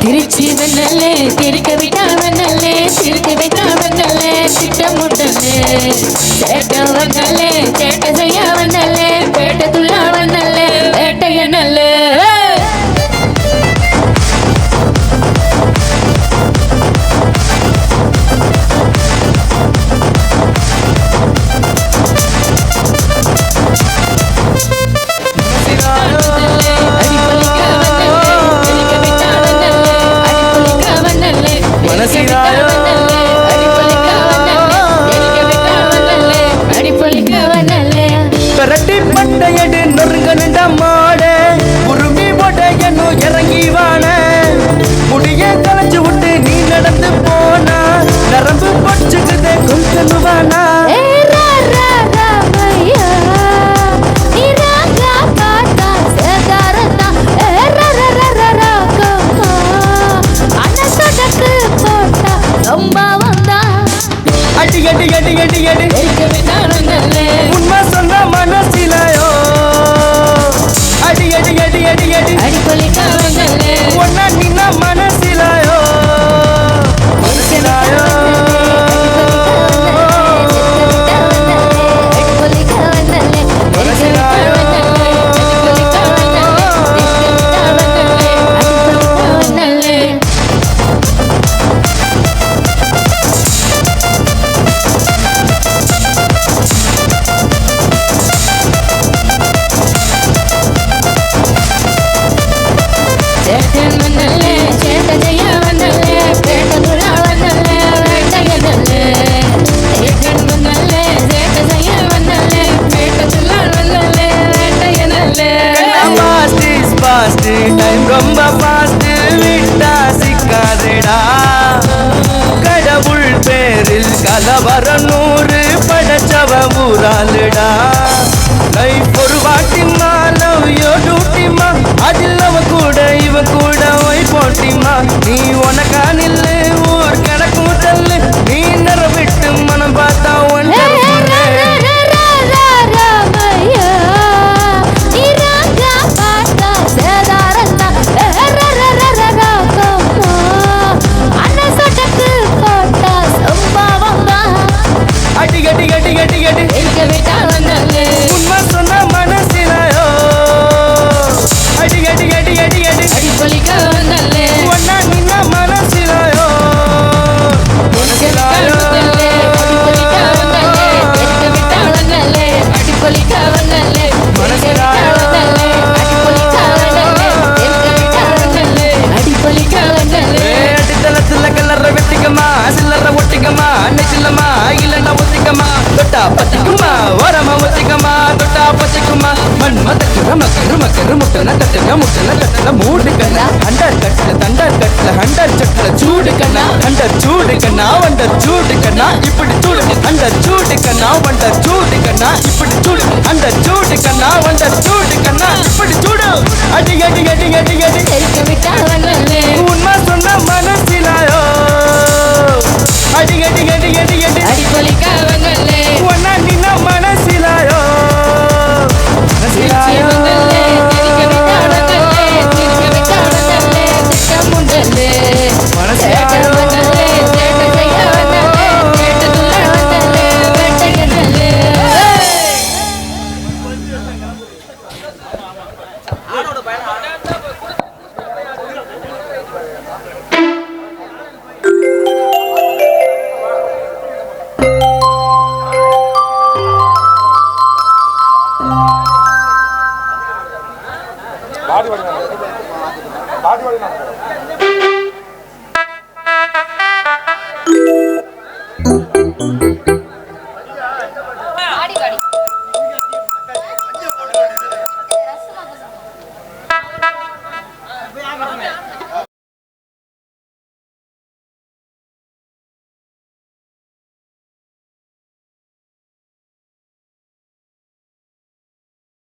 திருச்சி வந்தல்லே திருக்க விட்டா வந்தல்லே திருக்க விட்டா வந்தல்லே திட்டம் முட்டல்லே சேட்ட வந்தல்லே சேட்ட செய்ய வந்தல்லே பேட்ட துள்ளா வந்தல்லே வேட்டைய நல்லே பெரட்டி பட்டையடு நொறுங்கனுண்ட மாட உருமி போட்டையன்னு இறங்கி வான முடிய களைச்சு விட்டு நீ நடந்து போனா நரம்பு பொச்சுக்குதே கொஞ்சனுவானா அடி அடி அடி அடி அடி உண்மை சொன்ன மனசிலையோ அடி அடி அடி அடி அடி ஒன்னா நின்ன மனசிலையோ மனசிலையோ டைம் ரொம்ப பாஸ்ட் விட்டா சிக்காதடா கடவுள் பேரில் கலவரம் 100 படைச்சவ ஊராளுடா லைஃப் ஒரு வாட்டிமா லவ் யோ டூட்டிமா அதில் அவ கூட இவ கூட ஒய் போட்டிமா நீ உனக்கா நில்லு ஊர் கிடக்கும் தள்ளு நீ நிற விட்டு மனம் பார்த்தா ஒன்று அடி அடி அடி அடி அடி உண்மை சொன்ன மனசிலையோ அடி அடி அடி அடி அடி ஒன்னா நின்ன மனசிலையோ மனசிலையோ அடித்தளத்துல கல்லற வெட்டிக்கமா சில்லற ஒட்டிக்கமா அன்னைக்கில்லமா இல்லைன்னா ஒத்திக்கமா தொட்டா பத்திக்குமா ஓரமா ஒத்திக்கமா தொட்டா பத்திக்குமா மண் மதக்கிற மக்கரு மக்கரு முட்டன கட்டல மூடு கண்ணா அண்டர் கட்டல தண்டர் கட்டல ஹண்டர் சட்டல சூடு கண்ணா அண்டர் சூடு கண்ணா வண்டர் சூடு கண்ணா இப்படி சூடு அண்டர் சூடு கண்ணா வண்டர் சூடு கண்ணா இப்படி சூடு அண்டர் சூடு கண்ணா வண்டர் சூடு கண்ணா இப்படி சூடு அடி அடி அடி அடி அடி உண்மை